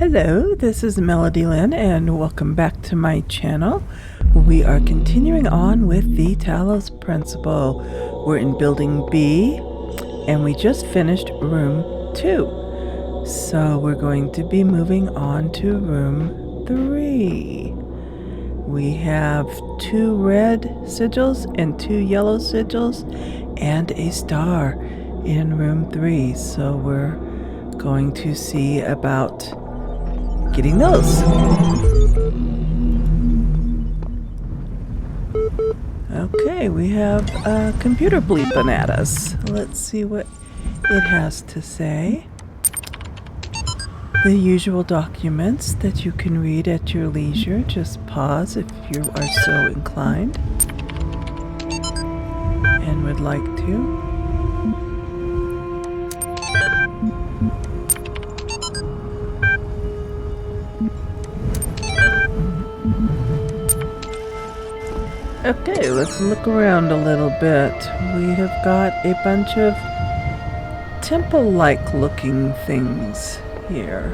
Hello, this is Melody Lynn and welcome back to my channel. We are continuing on with the Talos Principle. We're in building B and we just finished room 2. So we're going to be moving on to room 3. We have 2 red sigils and 2 yellow sigils and a star in room 3. So we're going to see about getting those. Okay, we have a computer bleeping at us. Let's see what it has to say. The usual documents that you can read at your leisure. Just pause if you are so inclined and would like to. Okay, let's look around a little bit. We have got a bunch of temple-like looking things here.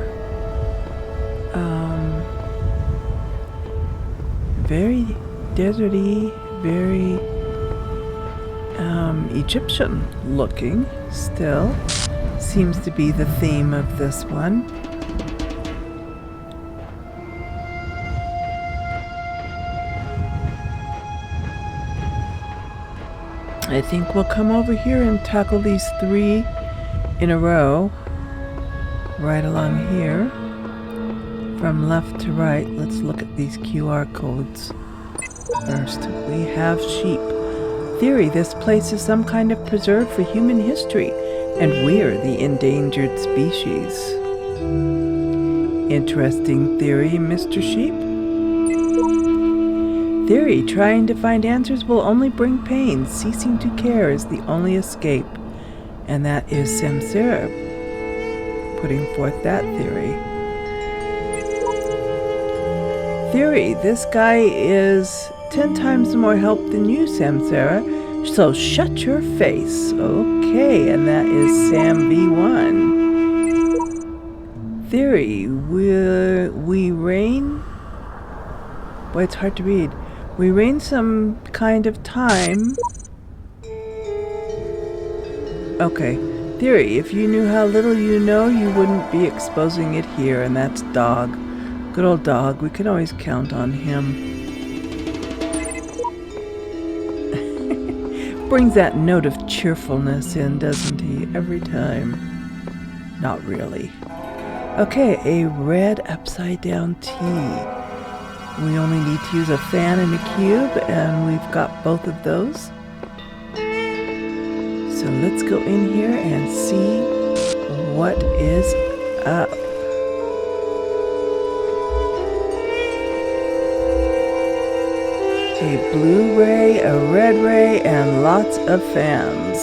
Very deserty, very Egyptian looking still. Seems to be the theme of this one. I think we'll come over here and tackle these 3 in a row, right along here, from left to right. Let's look at these QR codes first. We have sheep. Theory: this place is some kind of preserve for human history, and we're the endangered species. Interesting theory, Mr. Sheep. Theory: trying to find answers will only bring pain. Ceasing to care is the only escape. And that is Samsara putting forth that theory. Theory: this guy is 10 times more help than you, Samsara, so shut your face. Okay, and that is Sam V1. Theory: we reign... Boy, it's hard to read. We reign some kind of time. Okay. Theory: if you knew how little you know, you wouldn't be exposing it here. And that's Dog. Good old Dog. We can always count on him. Brings that note of cheerfulness in, doesn't he? Every time. Not really. Okay, a red upside down T. We only need to use a fan and a cube, and we've got both of those. So let's go in here and see what is up. A blue ray, a red ray, and lots of fans.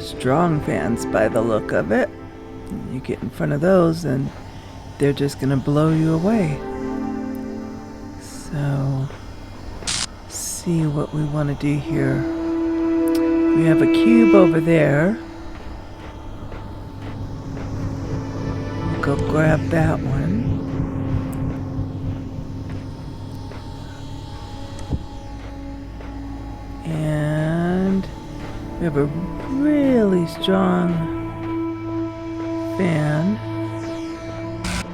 Strong fans by the look of it. You get in front of those and they're just gonna blow you away. So, see what we want to do here. We have a cube over there. We'll go grab that one. And we have a really strong fan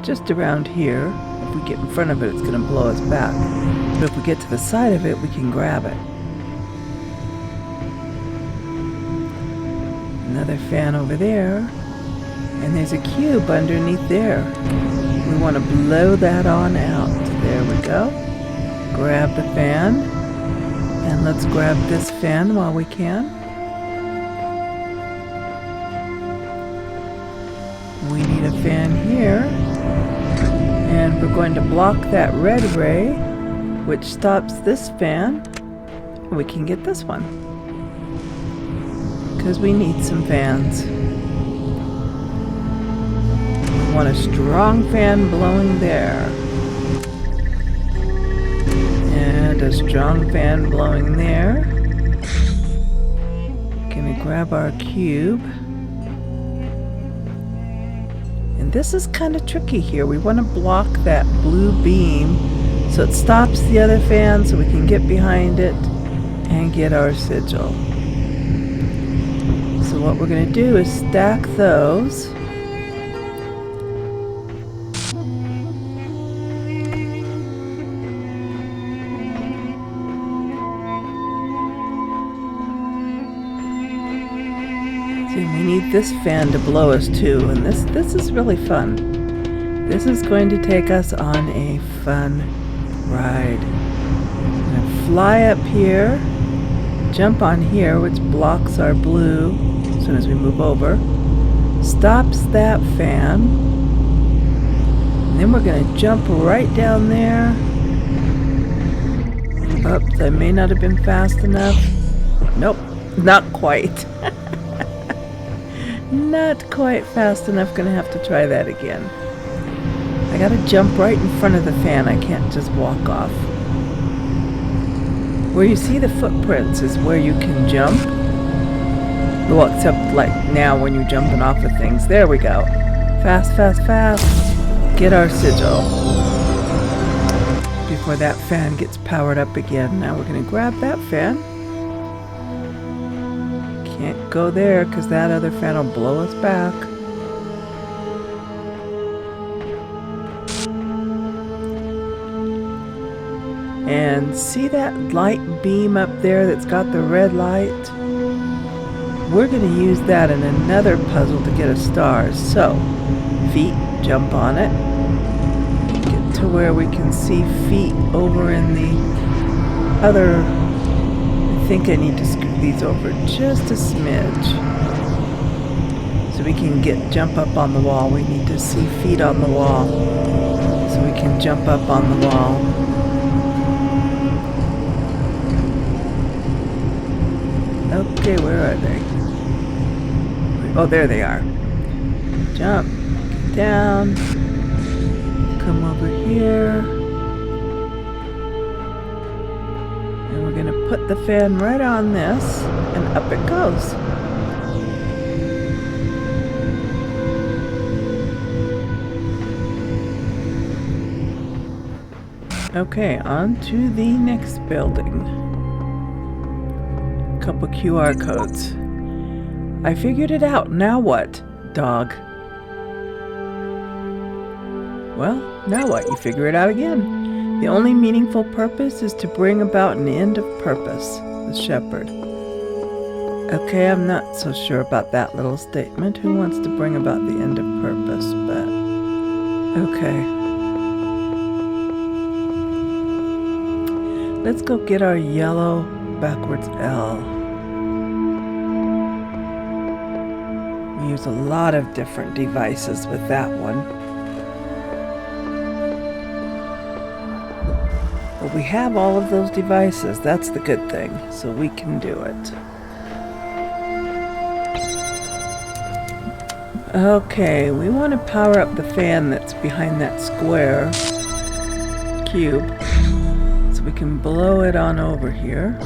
just around here. If we get in front of it, it's going to blow us back. But if we get to the side of it, we can grab it. Another fan over there. And there's a cube underneath there. We want to blow that on out. There we go. Grab the fan. And let's grab this fan while we can. We need a fan here. And we're going to block that red ray, which stops this fan. And we can get this one. Because we need some fans. We want a strong fan blowing there. And a strong fan blowing there. Gonna grab our cube. And this is kind of tricky here. We want to block that blue beam so it stops the other fan so we can get behind it and get our sigil. So what we're going to do is stack those. See, we need this fan to blow us too, and this is really fun. This is going to take us on a fun ride. I'm going to fly up here, jump on here, which blocks our blue as soon as we move over, stops that fan, and then we're going to jump right down there. Oops, I may not have been fast enough. Nope, not quite. Not quite fast enough. Gonna have to try that again. I gotta jump right in front of the fan. I can't just walk off. Where you see the footprints is where you can jump. Well, except like now when you're jumping off of things. There we go. Fast, fast, fast. Get our sigil before that fan gets powered up again. Now we're gonna grab that fan. Can't go there because that other fan will blow us back. And see that light beam up there that's got the red light? We're going to use that in another puzzle to get a star. So, feet, jump on it. Get to where we can see feet over in the other. I think I need to scoot these over just a smidge so we can jump up on the wall. We need to see feet on the wall so we can jump up on the wall. Okay, where are they? Oh, there they are. Jump, get down, come over here. We're going to put the fan right on this, and up it goes. Okay, on to the next building. Couple QR codes. I figured it out. Now what, dog? Well, now what? You figure it out again. The only meaningful purpose is to bring about an end of purpose, the shepherd. Okay, I'm not so sure about that little statement. Who wants to bring about the end of purpose? But, okay. Let's go get our yellow backwards L. We use a lot of different devices with that one. But we have all of those devices. That's the good thing. So we can do it. Okay, we want to power up the fan that's behind that square cube so we can blow it on over here.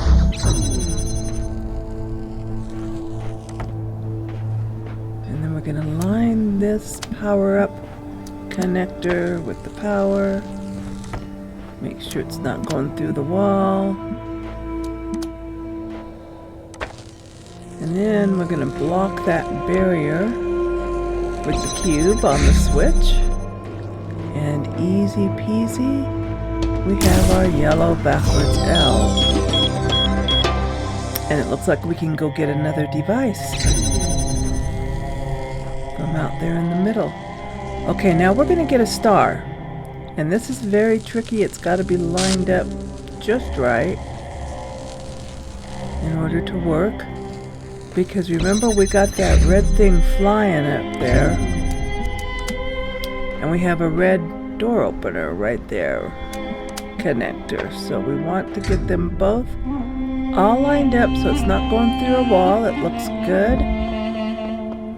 And then we're going to line this power up connector with the power. Make sure it's not going through the wall. And then we're going to block that barrier with the cube on the switch. And easy peasy, we have our yellow backwards L. And it looks like we can go get another device from out there in the middle. Okay, now we're going to get a star. And this is very tricky. It's got to be lined up just right in order to work. Because remember, we got that red thing flying up there. And we have a red door opener right there. Connector. So we want to get them both all lined up so it's not going through a wall. It looks good.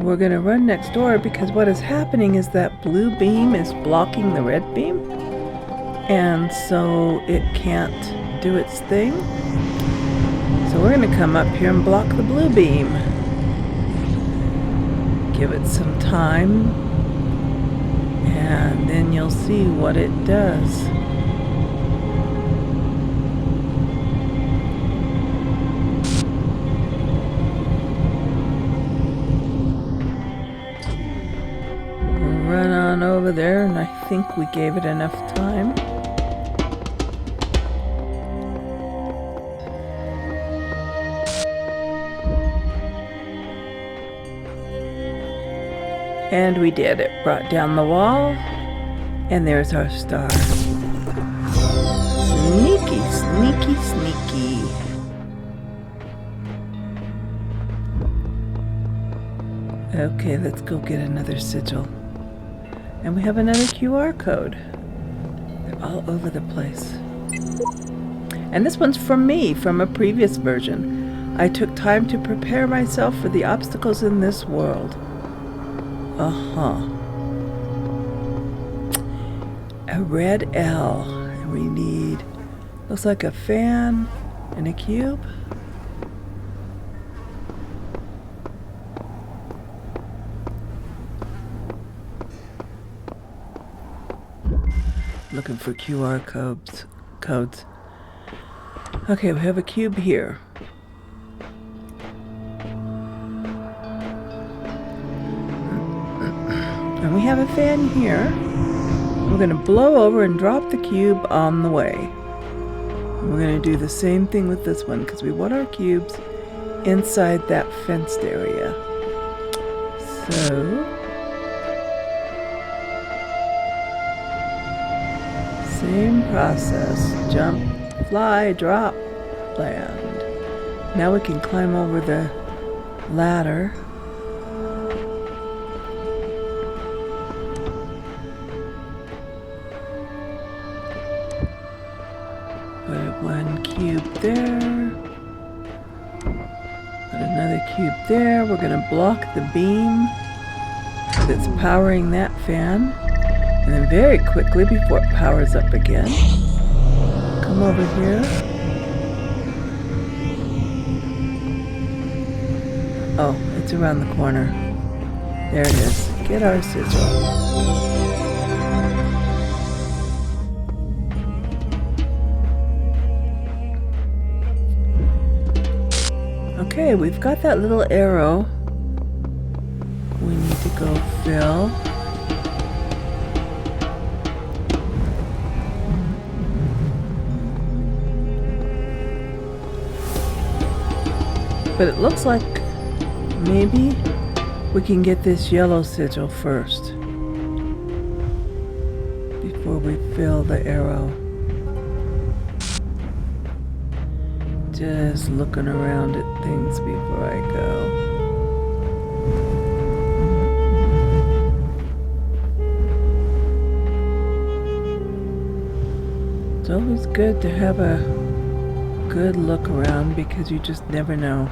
We're going to run next door because what is happening is that blue beam is blocking the red beam. And so it can't do its thing. So we're going to come up here and block the blue beam. Give it some time and then you'll see what it does. Run on over there, and I think we gave it enough time. And we did. It brought down the wall, and there's our star. Sneaky, sneaky, sneaky. Okay, let's go get another sigil. And we have another QR code. They're all over the place. And this one's from me, from a previous version. I took time to prepare myself for the obstacles in this world. A red L. And we need, looks like a fan and a cube. Looking for QR codes. Okay, we have a cube here. And we have a fan here. We're going to blow over and drop the cube on the way. And we're going to do the same thing with this one because we want our cubes inside that fenced area. So, same process. Jump, fly, drop, land. Now we can climb over the ladder. Put one cube there. Put another cube there. We're going to block the beam that's powering that fan. And then very quickly, before it powers up again, come over here. Oh, it's around the corner. There it is. Get our sigil. Okay, we've got that little arrow. We need to go fill. But it looks like maybe we can get this yellow sigil first before we fill the arrow. Just looking around at things before I go. It's always good to have a good look around because you just never know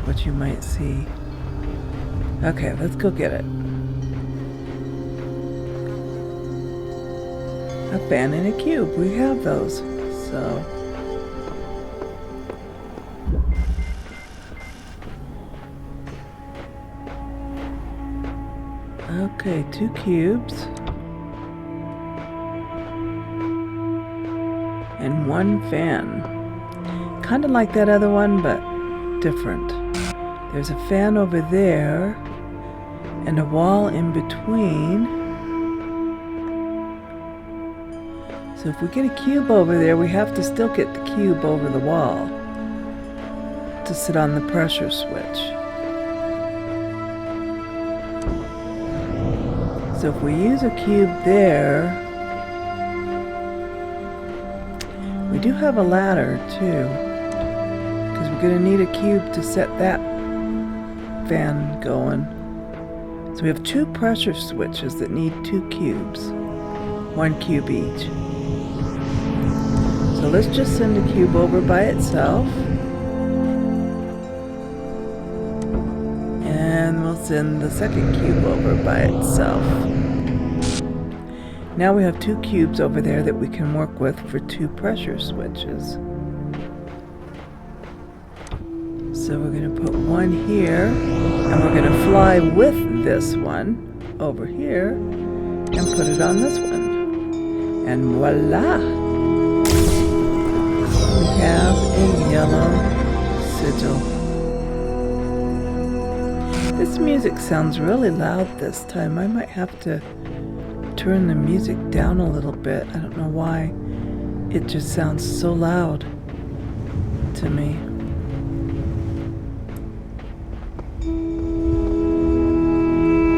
what you might see. Okay, let's go get it. A fan and a cube. We have those. So okay, 2 cubes. And 1 fan. Kind of like that other one, but different. There's a fan over there and a wall in between. So if we get a cube over there, we have to still get the cube over the wall to sit on the pressure switch. So if we use a cube there, we do have a ladder too, because we're going to need a cube to set that fan going. So we have 2 pressure switches that need 2 cubes, 1 cube each. So let's just send a cube over by itself. And we'll send the second cube over by itself. Now we have 2 cubes over there that we can work with for 2 pressure switches. So we're going to put 1 here, and we're going to fly with this one over here and put it on this one. And voila! We have a yellow sigil. This music sounds really loud this time. I might have to turn the music down a little bit. I don't know why. It just sounds so loud to me.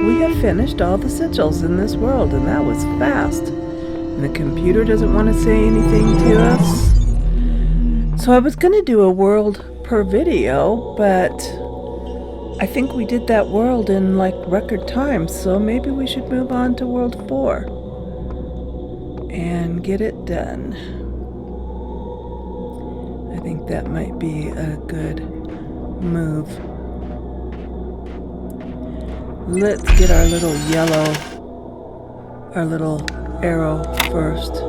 We have finished all the sigils in this world, and that was fast. And the computer doesn't want to say anything to us. So I was going to do a world per video, but I think we did that world in like record time, so maybe we should move on to world 4 and get it done. I think that might be a good move. Let's get our little arrow first.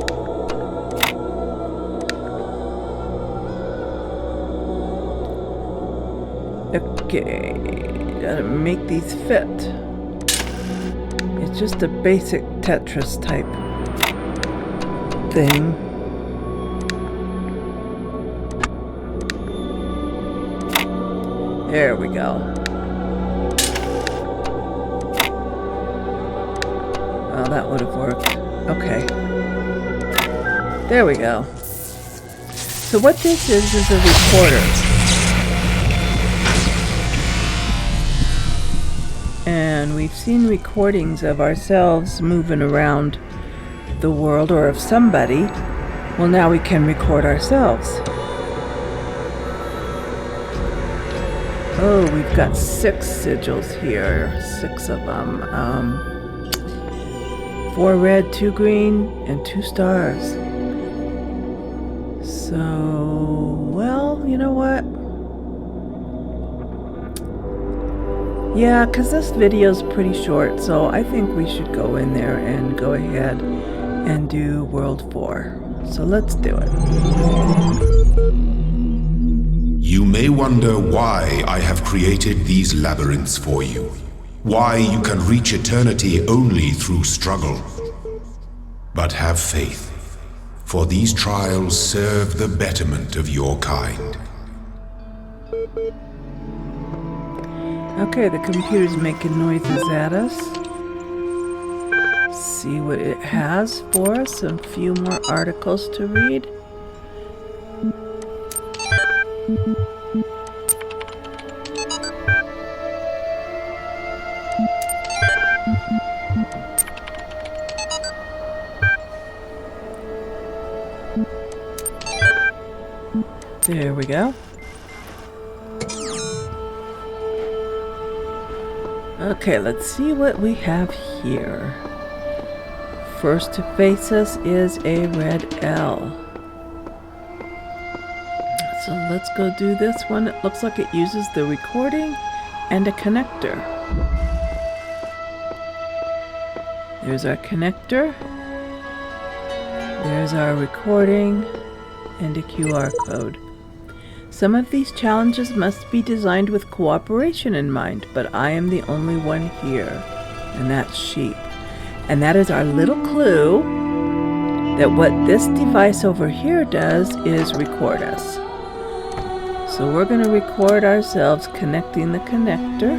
Okay, gotta make these fit. It's just a basic Tetris type thing. There we go. Oh, that would have worked. Okay. There we go. So what this is a recorder. And we've seen recordings of ourselves moving around the world, or of somebody. Well, now we can record ourselves. Oh, we've got 6 sigils here. 6 of them. 4 red, 2 green, and 2 stars. So, well, you know what? Yeah, because this video's pretty short, so I think we should go in there and go ahead and do World 4. So let's do it. You may wonder why I have created these labyrinths for you. Why you can reach eternity only through struggle. But have faith, for these trials serve the betterment of your kind. Okay, the computer's making noises at us. See what it has for us. A few more articles to read. There we go. Okay, let's see what we have here. First to face us is a red L. So let's go do this one. It looks like it uses the recording and a connector. There's our connector. There's our recording and a QR code. Some of these challenges must be designed with cooperation in mind, but I am the only one here, and that's sheep. And that is our little clue that what this device over here does is record us. So we're going to record ourselves connecting the connector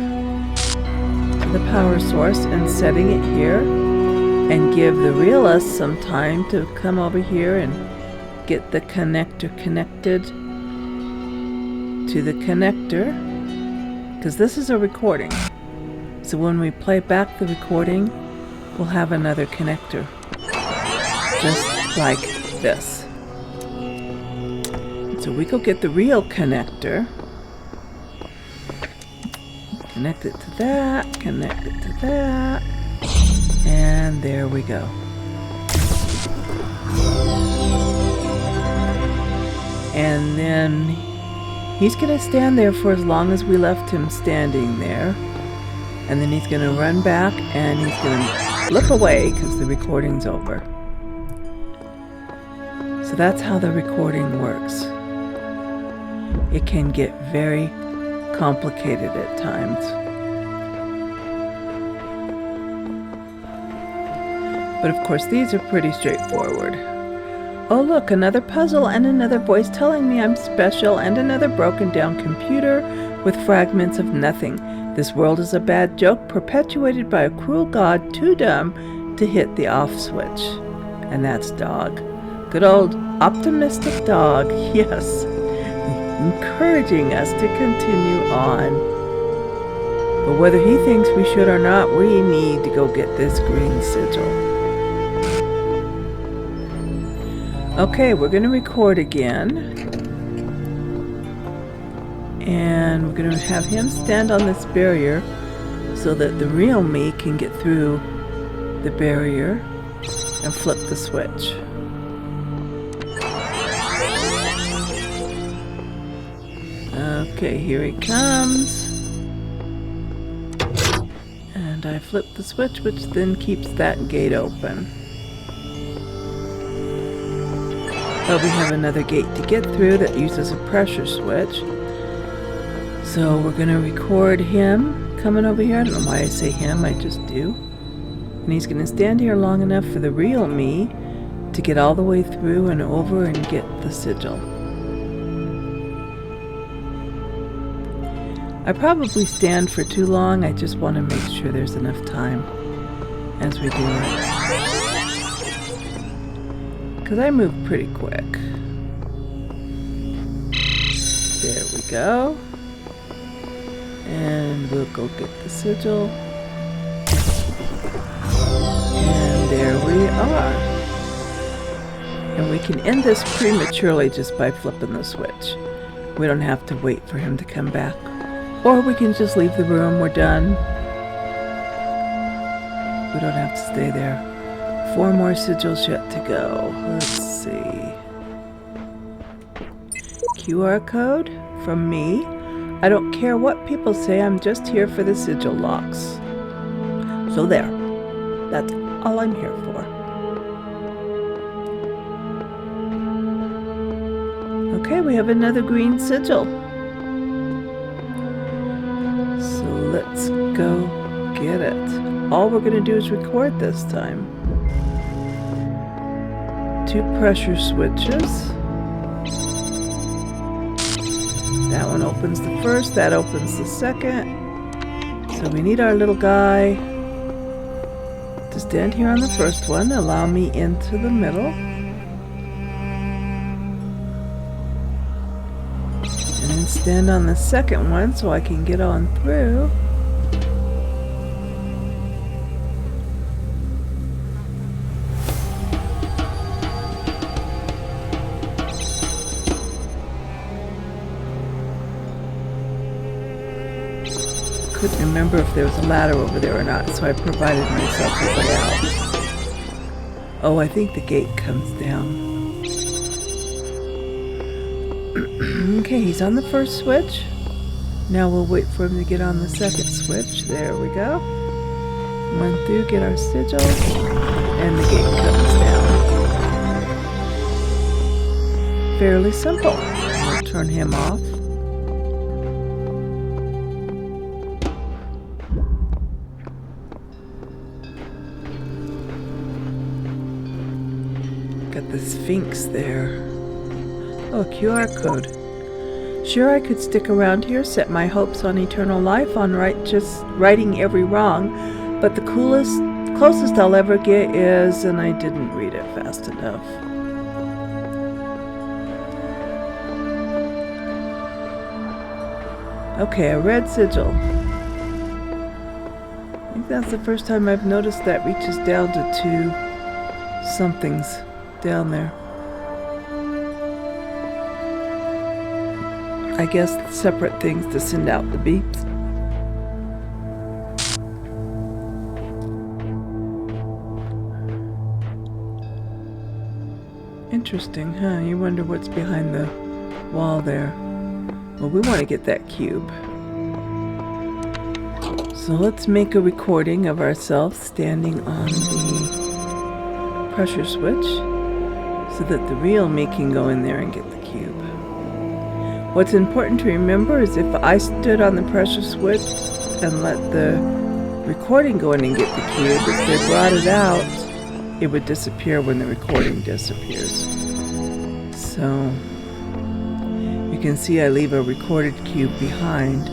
to the power source and setting it here, and give the real us some time to come over here and get the connector connected to the connector, because this is a recording. So when we play back the recording, we'll have another connector, just like this. So we go get the real connector, connect it to that, connect it to that, and there we go. And then he's going to stand there for as long as we left him standing there. And then he's going to run back and he's going to look away because the recording's over. So that's how the recording works. It can get very complicated at times. But of course these are pretty straightforward. Oh look, another puzzle and another voice telling me I'm special, and another broken down computer with fragments of nothing. This world is a bad joke perpetuated by a cruel god too dumb to hit the off switch. And that's Dog. Good old optimistic Dog, yes. Encouraging us to continue on. But whether he thinks we should or not, we need to go get this green sigil. Okay, we're going to record again. And we're going to have him stand on this barrier so that the real me can get through the barrier and flip the switch. Okay, here he comes. And I flip the switch, which then keeps that gate open. But we have another gate to get through that uses a pressure switch. So we're going to record him coming over here. I don't know why I say him, I just do. And he's going to stand here long enough for the real me to get all the way through and over and get the sigil. I probably stand for too long. I just want to make sure there's enough time as we do it. Because I move pretty quick. There we go. And we'll go get the sigil. And there we are. And we can end this prematurely just by flipping the switch. We don't have to wait for him to come back. Or we can just leave the room. We're done. We don't have to stay there. 4 more sigils yet to go. Let's see. QR code from me. I don't care what people say, I'm just here for the sigil locks. So there. That's all I'm here for. Okay, we have another green sigil. So let's go get it. All we're going to do is record this time. 2 pressure switches. That one opens the first, that opens the second. So we need our little guy to stand here on the first one, allow me into the middle. And then stand on the second one so I can get on through. Couldn't remember if there was a ladder over there or not, so I provided myself a way out. Oh, I think the gate comes down. Okay, he's on the first switch. Now we'll wait for him to get on the second switch. There we go. Run through, get our sigil, and the gate comes down. Fairly simple. We'll turn him off. Got the Sphinx there. Oh, QR code. Sure, I could stick around here, set my hopes on eternal life, on just righting every wrong, but the closest I'll ever get is, and I didn't read it fast enough. Okay, a red sigil. I think that's the first time I've noticed that reaches down to 2 somethings down there. I guess separate things to send out the beeps. Interesting, huh? You wonder what's behind the wall there. Well, we want to get that cube. So let's make a recording of ourselves standing on the pressure switch so that the real me can go in there and get the cube. What's important to remember is if I stood on the pressure switch and let the recording go in and get the cube, if they brought it out, it would disappear when the recording disappears. So you can see I leave a recorded cube behind,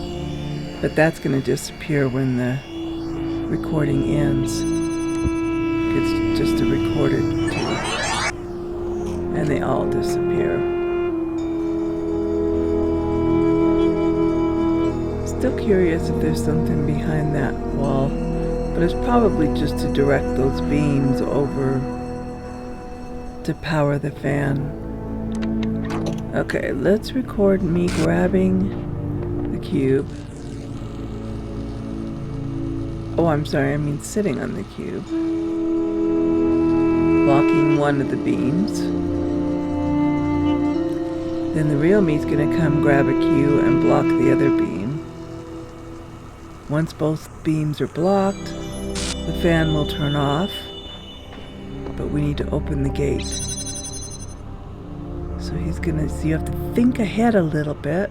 but that's going to disappear when the recording ends. It's just a recorded cube, and they all disappear. Still curious if there's something behind that wall, but it's probably just to direct those beams over to power the fan. Okay, let's record me grabbing the cube. Oh, I'm sorry, I mean sitting on the cube. Blocking one of the beams. Then the real me's gonna come grab a cue and block the other beam. Once both beams are blocked, the fan will turn off, but we need to open the gate. So he's gonna, so you have to think ahead a little bit.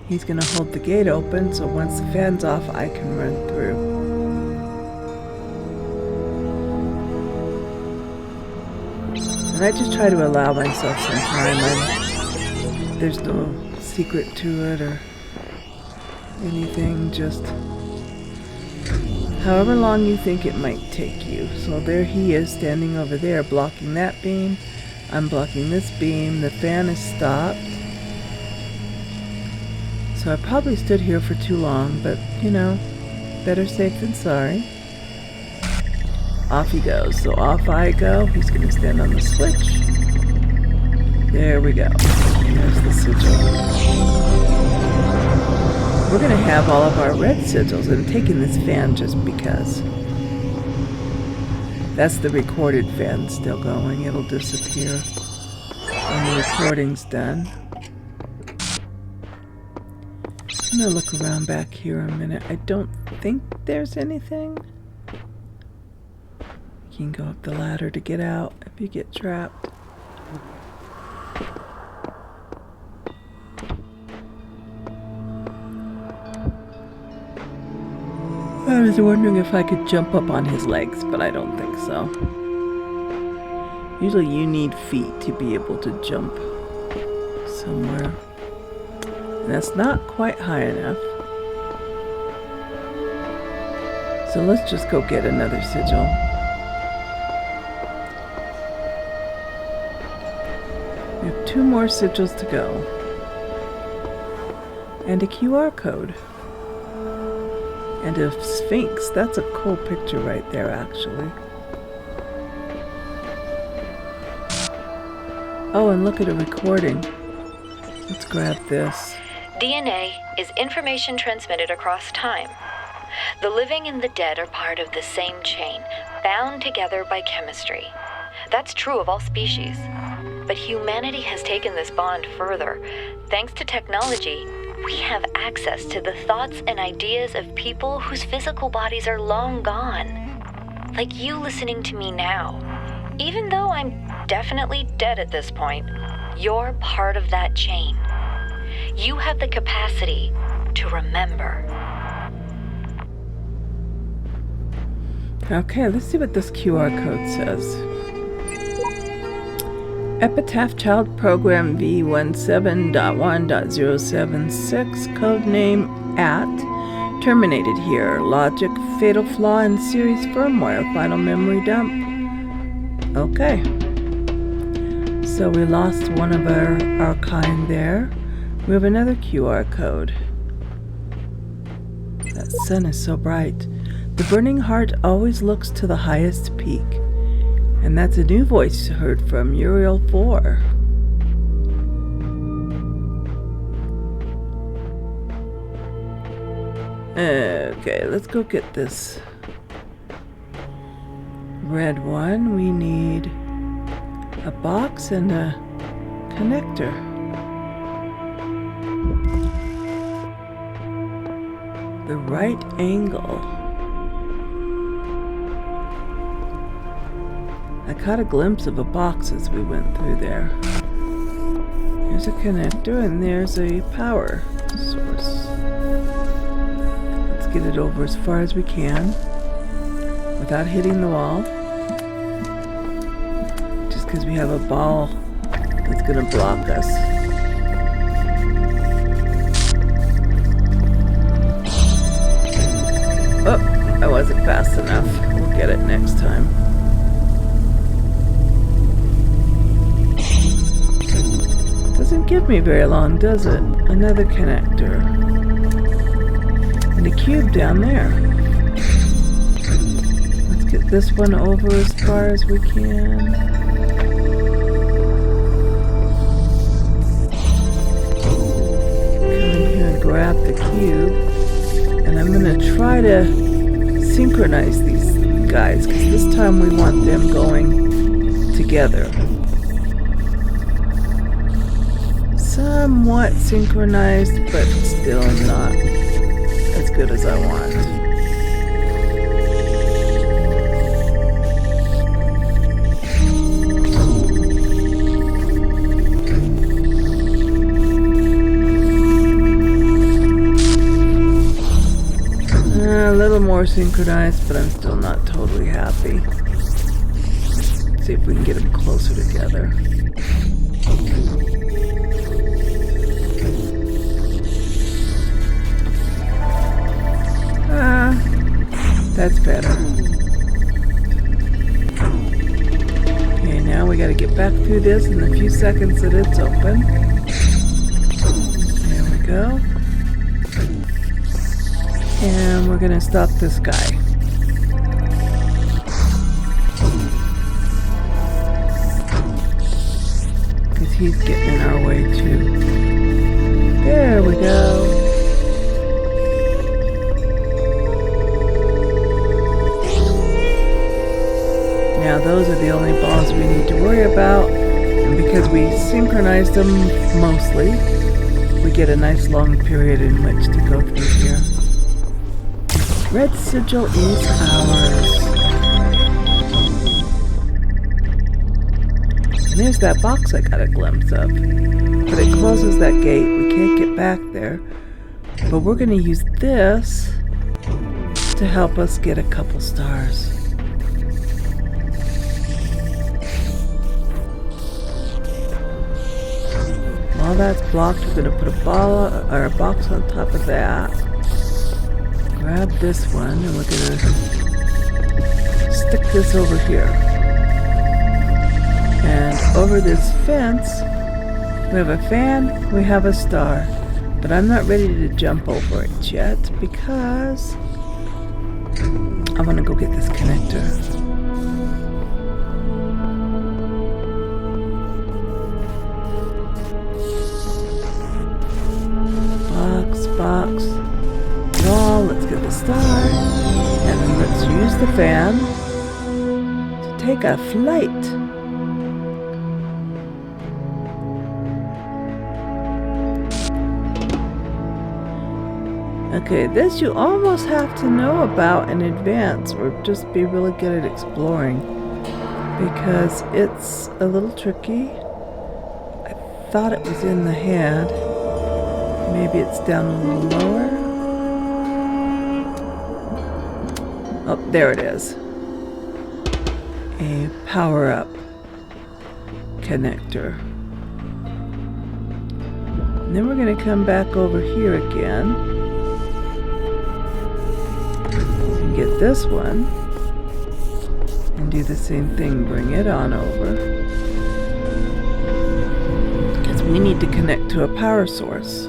He's gonna hold the gate open, so once the fan's off, I can run through. And I just try to allow myself some time. There's no secret to it or anything, just however long you think it might take you. So there he is standing over there blocking that beam. I'm blocking this beam. The fan is stopped. So I probably stood here for too long, but you know, better safe than sorry. Off he goes. So off I go. He's going to stand on the switch. There we go. There's the sigil. We're going to have all of our red sigils, and I'm taking this fan just because. That's the recorded fan still going. It'll disappear when the recording's done. I'm going to look around back here a minute. I don't think there's anything. You can go up the ladder to get out if you get trapped. I was wondering if I could jump up on his legs, but I don't think so. Usually you need feet to be able to jump somewhere. And that's not quite high enough. So let's just go get another sigil. We have 2 more sigils to go. And a QR code. And a sphinx. That's a cool picture right there, actually. Oh, and look at a recording. Let's grab this. DNA is information transmitted across time. The living and the dead are part of the same chain, bound together by chemistry. That's true of all species. But humanity has taken this bond further. Thanks to technology, we have access to the thoughts and ideas of people whose physical bodies are long gone. Like you listening to me now. Even though I'm definitely dead at this point, you're part of that chain. You have the capacity to remember. Okay, let's see what this QR code says. Epitaph Child Program V17.1.076, codename @ terminated here. Logic, fatal flaw in series firmware, final memory dump. Okay. So we lost one of our kind there. We have another QR code. That sun is so bright. The burning heart always looks to the highest peak. And that's a new voice heard from Uriel 4. Okay, let's go get this red one. We need a box and a connector. The right angle. I caught a glimpse of a box as we went through there. Here's a connector and there's a power source. Let's get it over as far as we can without hitting the wall. because we have a ball that's going to block us. Oh, I wasn't fast enough. We'll get it next time. Doesn't give me very long, does it? Another connector. And a cube down there. Let's get this one over as far as we can. Come in here and grab the cube. And I'm going to try to synchronize these guys, because this time we want them going together. Somewhat synchronized, but still not as good as I want. A little more synchronized, but I'm still not totally happy. Let's see if we can get them closer together. That's better. Okay, now we gotta get back through this in the few seconds that it's open. There we go. And we're gonna stop this guy. Because he's getting in our way too. There we go. Now those are the only balls we need to worry about, and because we synchronized them mostly, we get a nice long period in which to go through here. Red sigil is ours. And there's that box I got a glimpse of, but it closes that gate. We can't get back there, but we're going to use this to help us get a couple stars. While that's blocked, we're going to put a ball or a box on top of that. Grab this one, and we're going to stick this over here. And over this fence, we have a fan, we have a star. But I'm not ready to jump over it yet because I want to go get this connector. Box, wall, let's get the star, and then let's use the fan to take a flight. Okay, this you almost have to know about in advance or just be really good at exploring because it's a little tricky. I thought it was in the head. Maybe it's down a little lower. Oh, there it is. A power-up connector. And then we're going to come back over here again and get this one and do the same thing. Bring it on over. Because we need to connect to a power source.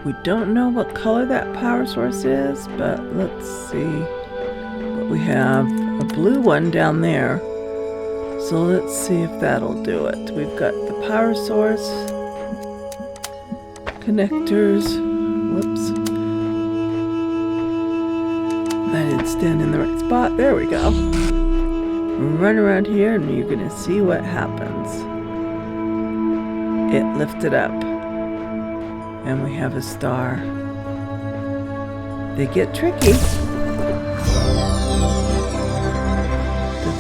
We don't know what color that power source is, but let's see. But we have a blue one down there. So let's see if that'll do it. We've got the power source, connectors. Whoops. I didn't stand in the right spot. There we go. Run around here and you're going to see what happens. It lifted up. And we have a star. They get tricky to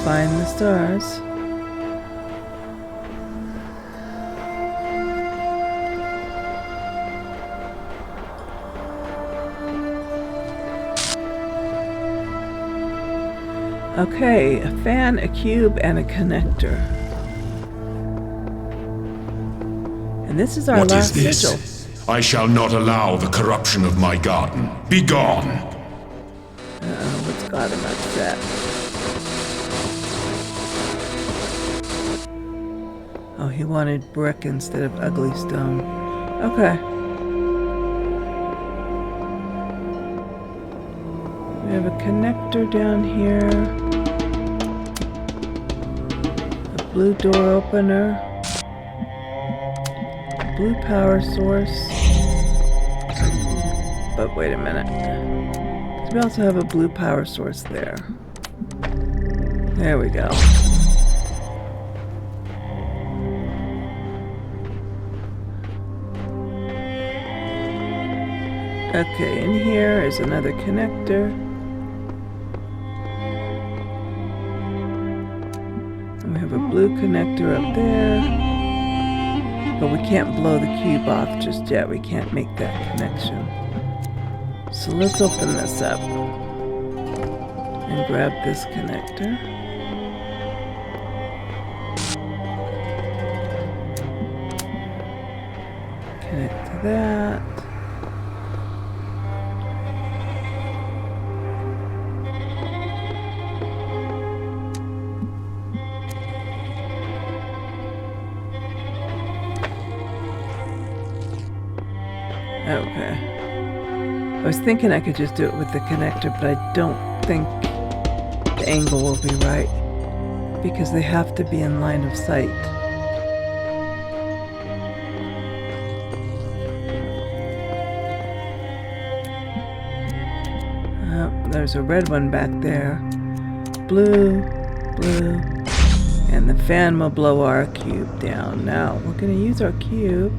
find the stars. Okay, a fan, a cube, and a connector. And this is our What last is this? sigil. I shall not allow the corruption of my garden. Be gone! What's got him upset? Oh, he wanted brick instead of ugly stone. Okay. We have a connector down here. A blue door opener. A blue power source. But wait a minute. We also have a blue power source there. There we go. Okay, in here is another connector. And we have a blue connector up there. But we can't blow the cube off just yet. We can't make that connection. So let's open this up and grab this connector. Connect to that. Okay. I was thinking I could just do it with the connector, but I don't think the angle will be right because they have to be in line of sight. There's a red one back there. Blue, blue, and the fan will blow our cube down. Now, we're going to use our cube.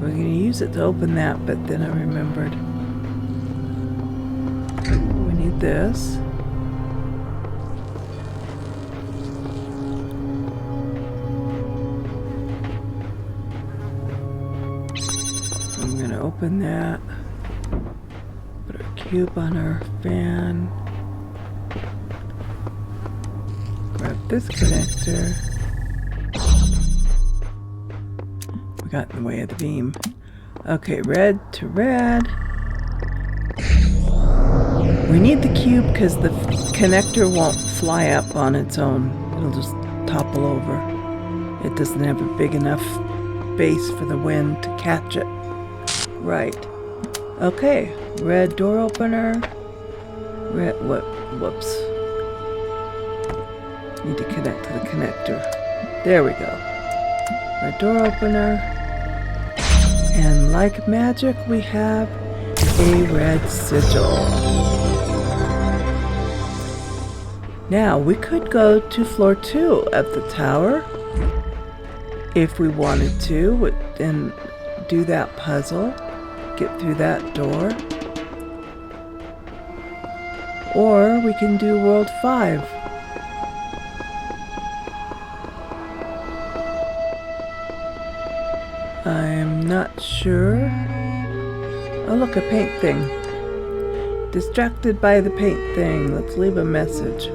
We're going to use it to open that, but then I remembered we need this. I'm going to open that. Put our cube on our fan. Grab this connector. Got in the way of the beam. Okay, red to red. We need the cube because the connector won't fly up on its own. It'll just topple over. It doesn't have a big enough base for the wind to catch it. Right. Okay, red door opener. Red, whoops. Need to connect to the connector. There we go. Red door opener. And like magic, we have a red sigil. Now, we could go to floor 2 of the tower if we wanted to, and do that puzzle, get through that door. Or we can do world 5. I'm not sure. Oh, look, a paint thing. Distracted by the paint thing. Let's leave a message.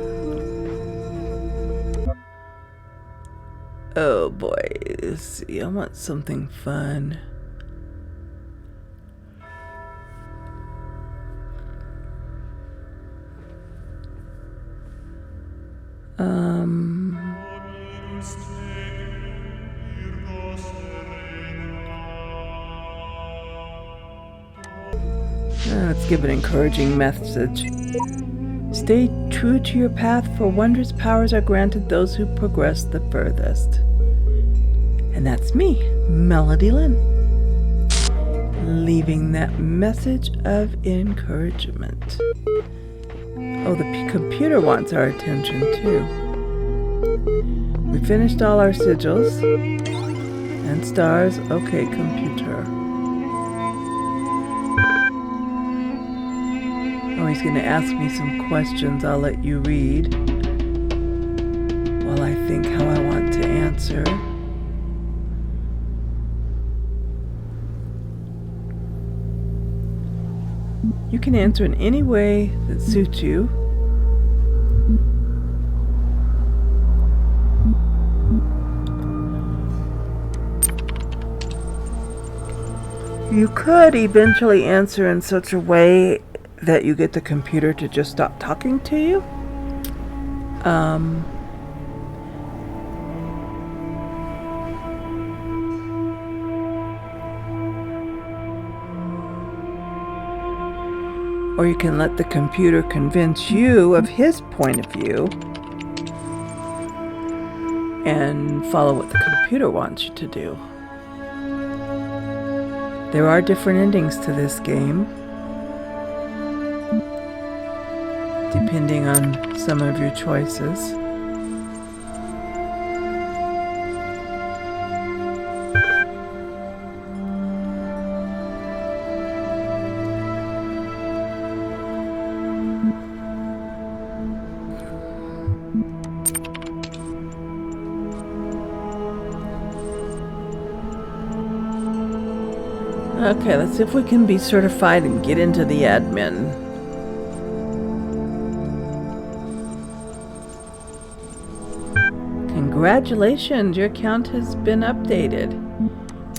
Oh boy, let's see. I want something fun. Let's give an encouraging message. Stay true to your path, for wondrous powers are granted those who progress the furthest. And that's me, Melody Lynn, leaving that message of encouragement. Oh, the computer wants our attention too. We finished all our sigils and stars. Okay, computer. Oh, he's going to ask me some questions. I'll let you read while I think how I want to answer. You can answer in any way that suits you. You could eventually answer in such a way that you get the computer to just stop talking to you. Or you can let the computer convince you of his point of view and follow what the computer wants you to do. There are different endings to this game, depending on some of your choices. Okay, let's see if we can be certified and get into the admin. Congratulations, your account has been updated.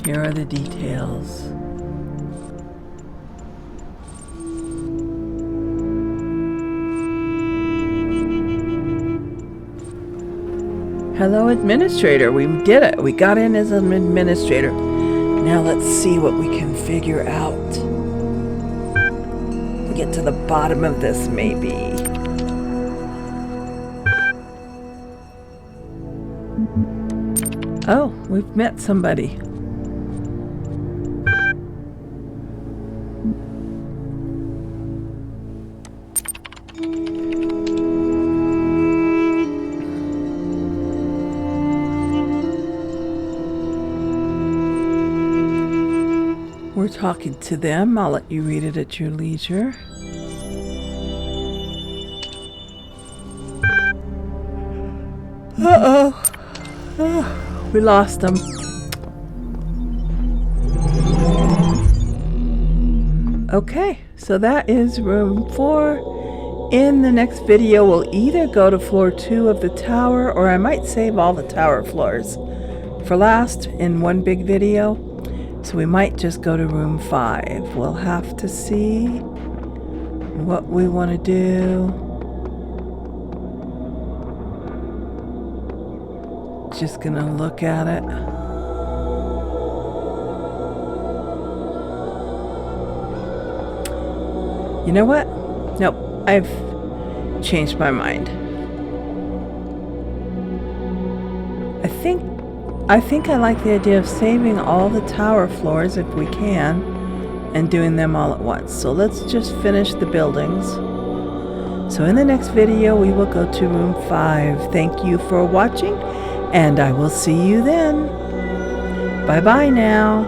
Here are the details. Hello, administrator. We did it. We got in as an administrator. Now let's see what we can figure out. Get to the bottom of this, maybe. Oh, we've met somebody. We're talking to them. I'll let you read it at your leisure. Uh-oh. Oh, we lost them. Okay, so that is room 4. In the next video, we'll either go to floor 2 of the tower, or I might save all the tower floors for last in one big video. So we might just go to room 5. We'll have to see what we want to do. Just gonna look at it. You know what? Nope, I've changed my mind. I think I like the idea of saving all the tower floors if we can and doing them all at once. So let's just finish the buildings. So in the next video, we will go to room 5. Thank you for watching, and I will see you then. Bye-bye now.